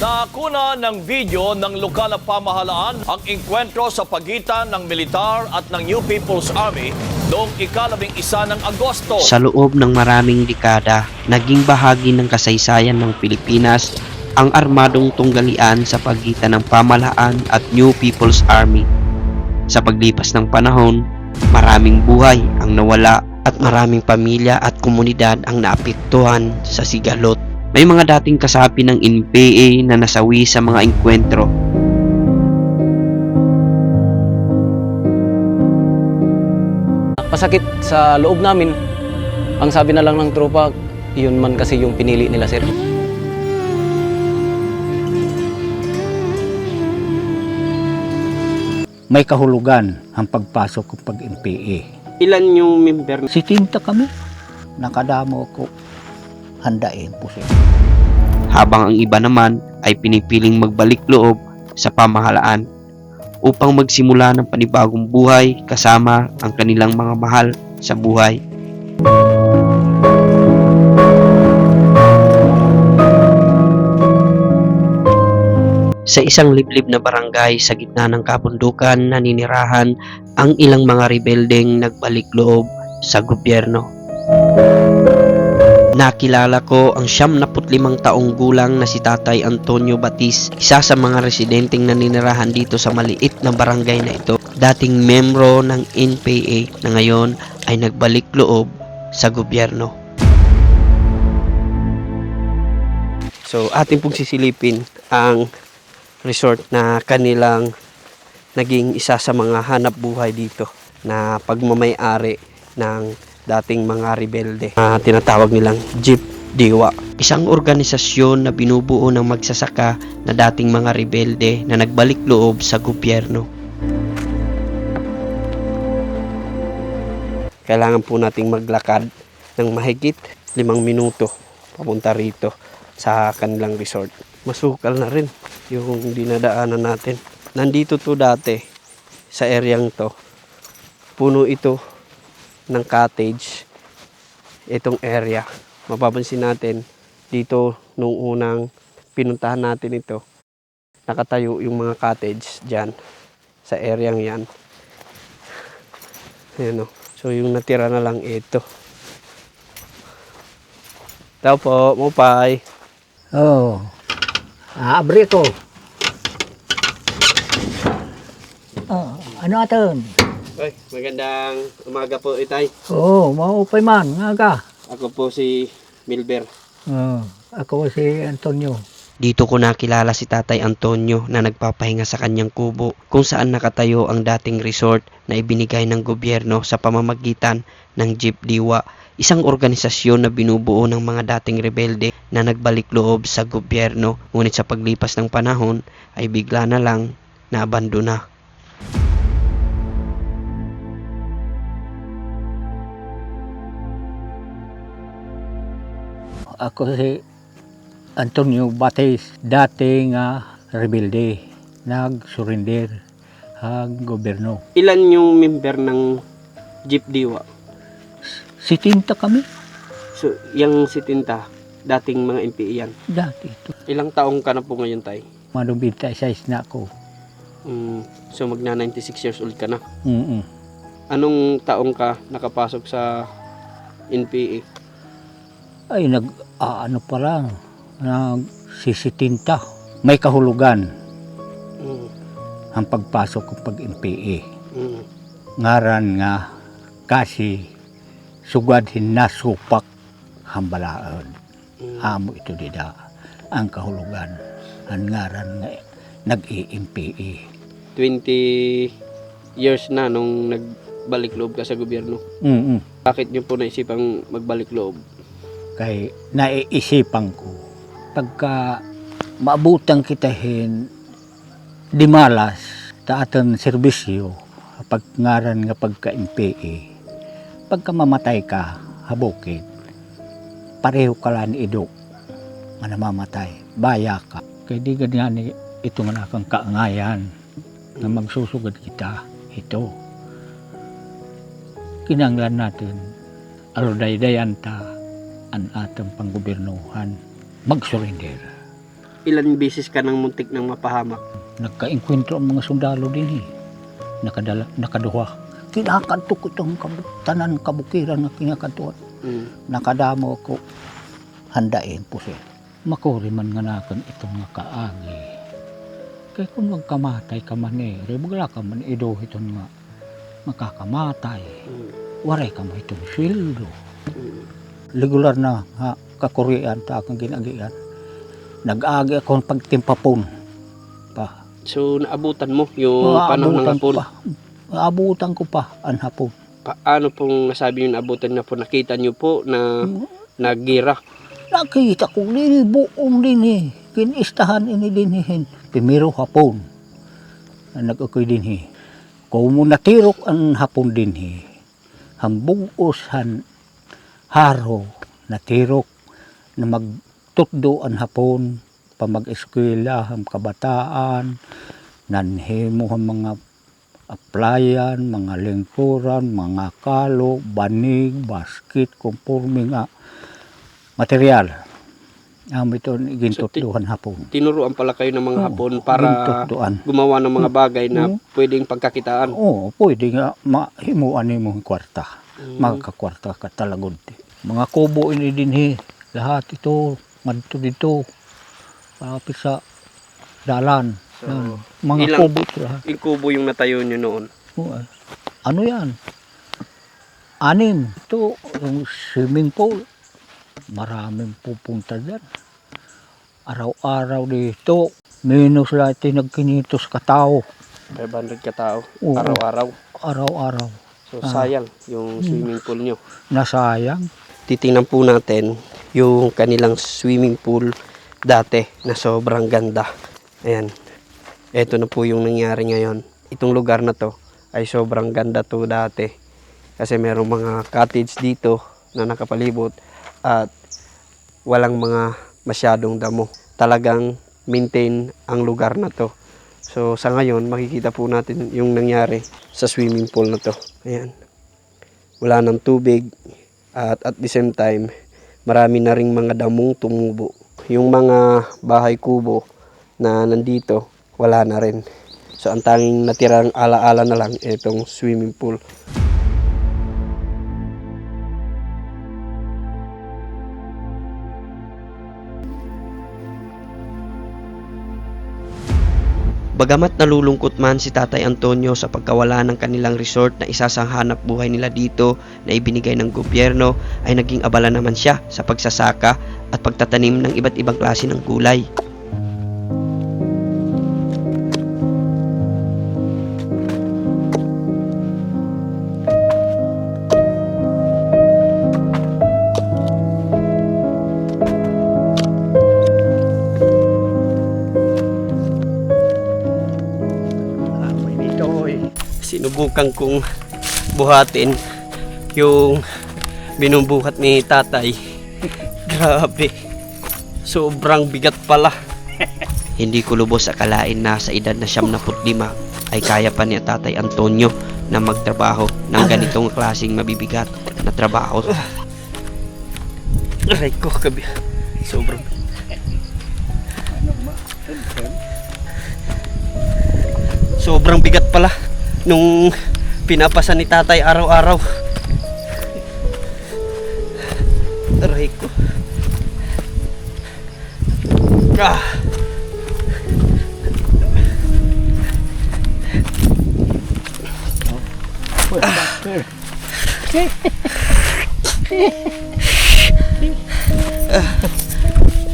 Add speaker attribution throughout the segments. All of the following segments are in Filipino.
Speaker 1: Nakuna ng video ng lokal na pamahalaan ang engkwentro sa pagitan ng militar at ng New People's Army noong ika-11 ng Agosto.
Speaker 2: Sa loob ng maraming dekada, naging bahagi ng kasaysayan ng Pilipinas ang armadong tunggalian sa pagitan ng pamahalaan at New People's Army. Sa paglipas ng panahon, maraming buhay ang nawala at maraming pamilya at komunidad ang naapektuhan sa sigalot. May mga dating kasapi ng NPA na nasawi sa mga engkwentro.
Speaker 3: Masakit sa loob namin. Ang sabi na lang ng tropa, yun man kasi yung pinili nila, sir.
Speaker 4: May kahulugan ang pagpasok ko pag-NPA.
Speaker 2: Ilan yung member?
Speaker 4: Si Tinta kami. Nakadamo ko. Handain po siya.
Speaker 2: Habang ang iba naman ay pinipiling magbalik loob sa pamahalaan upang magsimula ng panibagong buhay kasama ang kanilang mga mahal sa buhay. Sa isang liblib na barangay sa gitna ng kabundukan naninirahan ang ilang mga rebeldeng nagbalik loob sa gobyerno. Nakilala ko ang 75 taong gulang na si Tatay Antonio Batis, isa sa mga residenteng naninirahan dito sa maliit na barangay na ito. Dating membro ng NPA na ngayon ay nagbalik loob sa gobyerno. So atin pong sisilipin ang resort na kanilang naging isa sa mga hanap buhay dito na pagmamay-ari ng dating mga rebelde. Tinatawag nilang Jeep Diwa. Isang organisasyon na binubuo ng magsasaka na dating mga rebelde na nagbalik loob sa gobyerno. Kailangan po nating maglakad ng mahigit 5 minuto papunta rito sa kanilang resort. Masukal na rin yung dinadaanan natin. Nandito to dati sa areang to. Puno ito ng cottage, itong area. Mapapansin natin dito nung unang pinuntahan natin ito, nakatayo yung mga cottage dyan sa area yan. Ayan o. So yung natira na lang ito. Tao po, Mupay.
Speaker 4: Oh. Abri ko. Oh, ano aton?
Speaker 2: Oy, magandang umaga po, Itay.
Speaker 4: Oo, maupay man, nga ka.
Speaker 2: Ako po si Milber.
Speaker 4: Ako si Antonio.
Speaker 2: Dito ko nakilala si Tatay Antonio na nagpapahinga sa kanyang kubo kung saan nakatayo ang dating resort na ibinigay ng gobyerno sa pamamagitan ng Jeep Diwa, isang organisasyon na binubuo ng mga dating rebelde na nagbalik loob sa gobyerno, ngunit sa paglipas ng panahon ay bigla na lang naabandona.
Speaker 4: Ako si Antonio Batis, dating rebelde, nag-surrender ang gobyerno.
Speaker 2: Ilan yung member ng Jeep Diwa?
Speaker 4: Si Tinta kami.
Speaker 2: So, yung si Tinta, dating mga NPA yan.
Speaker 4: Dati ito.
Speaker 2: Ilang taong ka na po ngayon, Tay?
Speaker 4: Manubita size na ako.
Speaker 2: So, magna 96 years old ka na.
Speaker 4: Mm-mm.
Speaker 2: Anong taong ka nakapasok sa NPA?
Speaker 4: Ay, ano pa lang, nagsisitinta. May kahulugan ang pagpasok ko pag-NPA. Ngaran nga, kasi sugad hinasupak hambalaan. Amo ito dida ang kahulugan. Ang ngaran nga, nag-i-NPA.
Speaker 2: 20 years na nung nagbalik loob ka sa gobyerno. Bakit niyo po naisipang magbalik loob?
Speaker 4: Kay naiisipan ko, pagka maabutang kitahin, di malas, ta aton serbisyo, pag ngaran nga pagka-NPA, pagka mamatay ka, habukid, pareho ka lang idok, manamamatay, baya ka. Kaya di ganyan ito nga nakang kaangayan, na magsusugad kita, ito. Kinanglan natin, aludaydayan ta, ang atang panggobernuhan, mag-surrender.
Speaker 2: Ilan beses ka nang muntik ng mapahamak?
Speaker 4: Nagka-enkwentro ang mga sundalo din eh. Nakaduha. Kinakanto ko itong tanan kabukiran na kinakantuan. Nakadamo ko. Handain po siya. Makuri man nga nakan itong nga kaagi. Kaya kung magkamatay ka man wala ka man idohiton nga makakamatay. Waray ka man itong sildo. Regular na ha, kakurian ta akong ginagian. Nag-agi akong pagtimpapon pa.
Speaker 2: So, naabutan mo yung panahon ng hapon?
Speaker 4: Naabutan ko pa ang hapon.
Speaker 2: Paano pong nasabi yung naabutan na po? Nakita niyo po na nagira?
Speaker 4: Nakita ko din buong din kinistahan ini din Primero hapon. Nag-akoy din Kung mo natirok ang hapon din hambugos haro natirok na magtutdo ang hapon pa mag-eskwela ang kabataan nanhimo ang mga applyan, mga lingkuran, mga kalo, banig, basket, conforme nga material. Ito gintutduhan hapon.
Speaker 2: Tinuruan pala kayo ng mga hapon para
Speaker 4: gintutduhan.
Speaker 2: gumawa ng mga bagay na pwedeng pagkakitaan?
Speaker 4: Oo, pwede nga mahimuan mo ang kwarta. Magkakwarta ka talagod. Mga kubo ini din lahat ito, madto dito. Kapit sa dalan.
Speaker 2: So,
Speaker 4: mga kubo ito lahat.
Speaker 2: Yung kubo yung natayo nyo noon?
Speaker 4: Ano yan? 6. Ito, yung swimming pool. Maraming pupunta dyan. Araw-araw dito. Minus lahat nagkinitos katao.
Speaker 2: 500 katao?
Speaker 4: Oo.
Speaker 2: Araw-araw?
Speaker 4: Araw-araw.
Speaker 2: So sayang yung swimming pool nyo.
Speaker 4: Nasayang.
Speaker 2: Titingnan po natin yung kanilang swimming pool dati na sobrang ganda. Ayan. Ito na po yung nangyari ngayon. Itong lugar na to ay sobrang ganda to dati. Kasi merong mga cottage dito na nakapalibot at walang mga masyadong damo. Talagang maintain ang lugar na to. So sa ngayon makikita po natin yung nangyari sa swimming pool na to. Ayan. Wala nang tubig at the same time marami na ring mga damong tumubo. Yung mga bahay kubo na nandito wala na rin. So ang tanging natirang alaala na lang itong swimming pool. Bagamat nalulungkot man si Tatay Antonio sa pagkawala ng kanilang resort na isa sa hanap buhay nila dito na ibinigay ng gobyerno, ay naging abala naman siya sa pagsasaka at pagtatanim ng iba't ibang klase ng gulay. Sinubukan kong buhatin yung binubuhat ni tatay. Grabe, sobrang bigat pala. Hindi ko lubos akalain na sa edad na 75 ay kaya pa ni Tatay Antonio na magtrabaho ng ganitong klaseng mabibigat na trabaho. Aray ko, sobrang bigat pala nung pinapasa ni tatay araw-araw. Aray ko.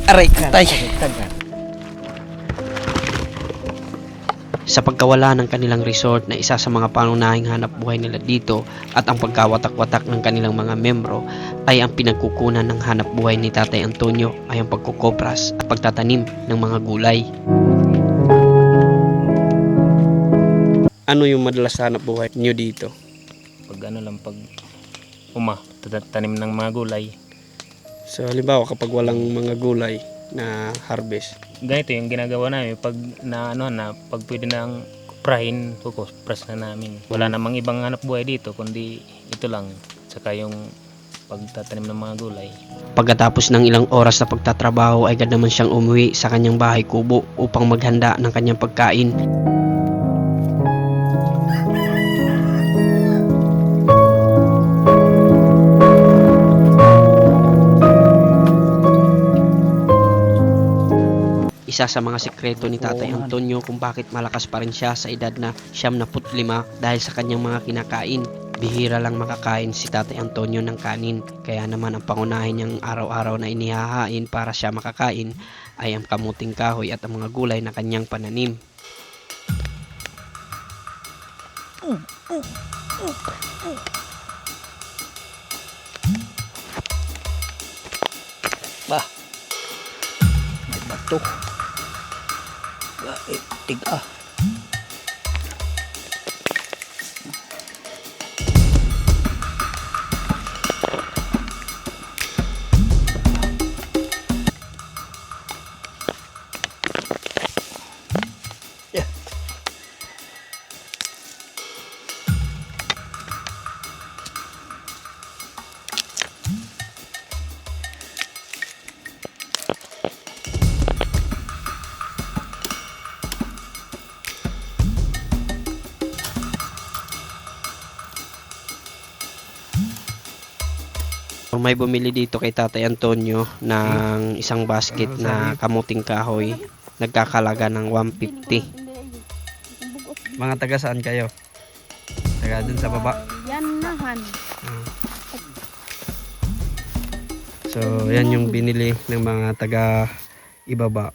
Speaker 2: Aray ko, tay. Sa pagkawala ng kanilang resort na isa sa mga pangunahing hanap buhay nila dito at ang pagkawatak-watak ng kanilang mga membro, ay ang pinagkukunan ng hanap buhay ni Tatay Antonio ay ang pagkukopras at pagtatanim ng mga gulay. Ano yung madalas hanap buhay niyo dito?
Speaker 5: Pag tanim ng mga gulay.
Speaker 2: So halimbawa kapag walang mga gulay na harvest,
Speaker 5: Ganito yung ginagawa namin pag pag pwede nang kuprahin, kukupras na namin. Wala namang ibang hanap buhay dito kundi ito lang. Saka yung pagtatanim ng mga gulay.
Speaker 2: Pagkatapos ng ilang oras na pagtatrabaho ay agad naman siyang umuwi sa kanyang bahay kubo upang maghanda ng kanyang pagkain. Isa sa mga sekreto ni Tatay Antonio kung bakit malakas pa rin siya sa edad na 75 dahil sa kanyang mga kinakain. Bihira lang makakain si Tatay Antonio ng kanin, kaya naman ang pangunahin niyang araw-araw na inihahain para siya makakain ay ang kamuting kahoy at ang mga gulay na kanyang pananim.
Speaker 4: Bah, may bato. Tiga.
Speaker 2: May bumili dito kay Tatay Antonio ng isang basket na kamuting kahoy. Nagkakalaga ng 150. Mga taga saan kayo? Taga dun sa baba?
Speaker 6: Yan nahan.
Speaker 2: So, yan yung binili ng mga taga ibaba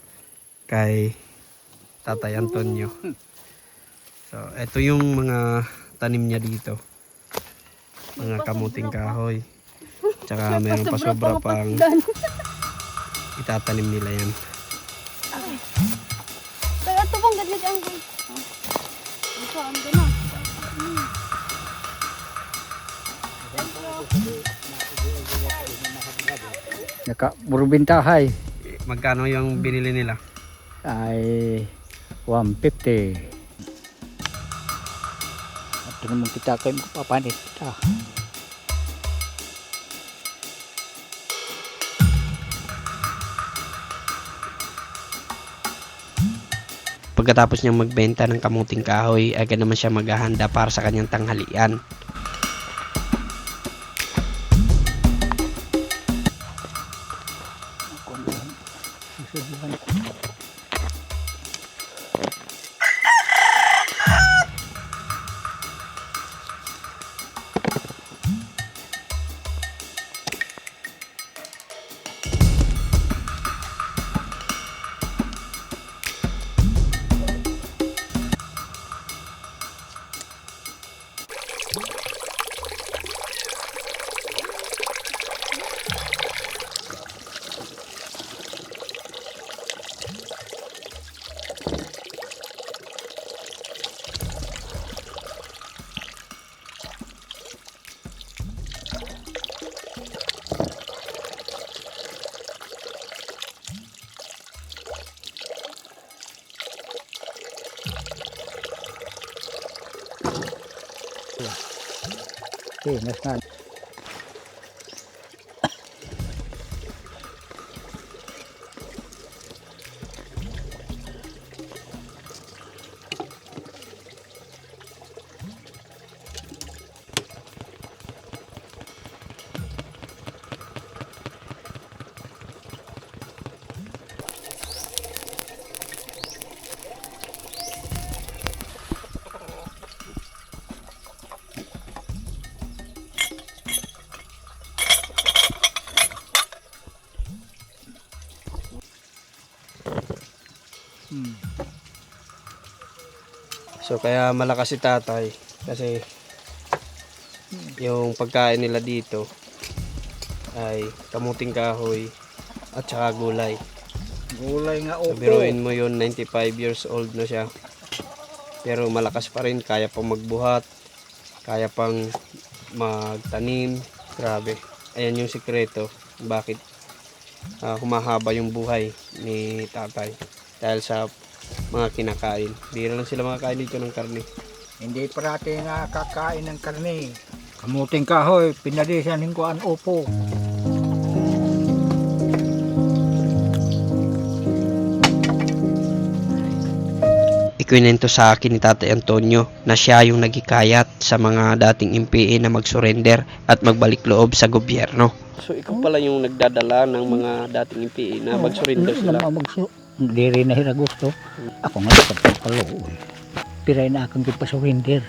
Speaker 2: kay Tatay Antonio. So, ito yung mga tanim niya dito. Mga kamuting kahoy. Tsaka meron pa sobra pang itatanim nila yan.
Speaker 6: Kaya ito pang gadlit ang ito, ando na.
Speaker 4: Nakaburbintahay
Speaker 2: Magkano yung binili nila?
Speaker 4: ay 150. At naman kita kayo papanit kita.
Speaker 2: Pagkatapos niyang magbenta ng kamuting kahoy, agad naman siya maghahanda para sa kanyang tanghalian.
Speaker 4: Okay, nas na.
Speaker 2: So kaya malakas si tatay kasi yung pagkain nila dito ay kamuting kahoy at saka gulay.
Speaker 4: Gulay nga
Speaker 2: So biruin mo yun, 95 years old na siya. Pero malakas pa rin, kaya pang magbuhat, kaya pang magtanim. Grabe. Ayan yung sikreto bakit humahaba yung buhay ni tatay. Dahil sa mga kinakain. Bira lang sila makakain dito ng karne.
Speaker 4: Hindi parati nakakain ng karne. Kamuting kahoy, pinadisan ng kuan opo.
Speaker 2: Ikwinento sa akin ni Tatay Antonio na siya yung nagikayat sa mga dating MPA na mag-surrender at magbalik loob sa gobyerno. So ikaw pala yung nagdadala ng mga dating MPA na mag-surrender sila?
Speaker 4: Hindi rin na hiragusto. Ako nga pagpapalo. Piray na akong ipasurinder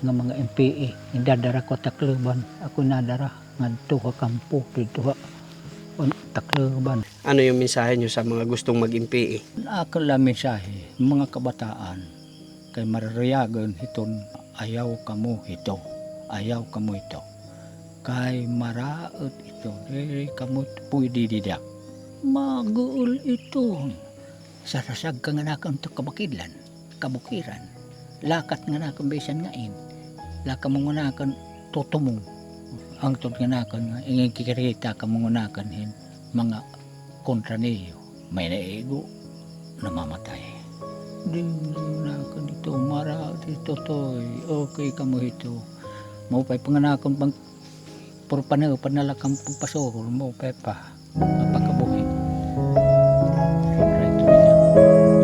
Speaker 4: ng mga MPA. Indadara ko Tacloban. Ako nadara ngadto ka kampo dito Tacloban.
Speaker 2: Ano yung mensahe nyo sa mga gustong mag-MPA?
Speaker 4: Ako lang mensahe, mga kabataan, kay mararayagan hiton, ayaw kamo ito, ayaw kamo ito. Kay maraot ito, kamo pwede didak. Maguol ito. Sarasag ka nga nakang ito kabukiran. Lakat nga nakang besan ngain. Laka mo nga nakang tutumong. Ang tod nga nakang nga, ingin kikirita ka mo nga nakang mga kontra niyo. May naigo, namamatay. Di na ako dito, mara dito to'y, okay ka mo ito. Maupay panganakon pang puro panalakang pagpasokol, maupay pa.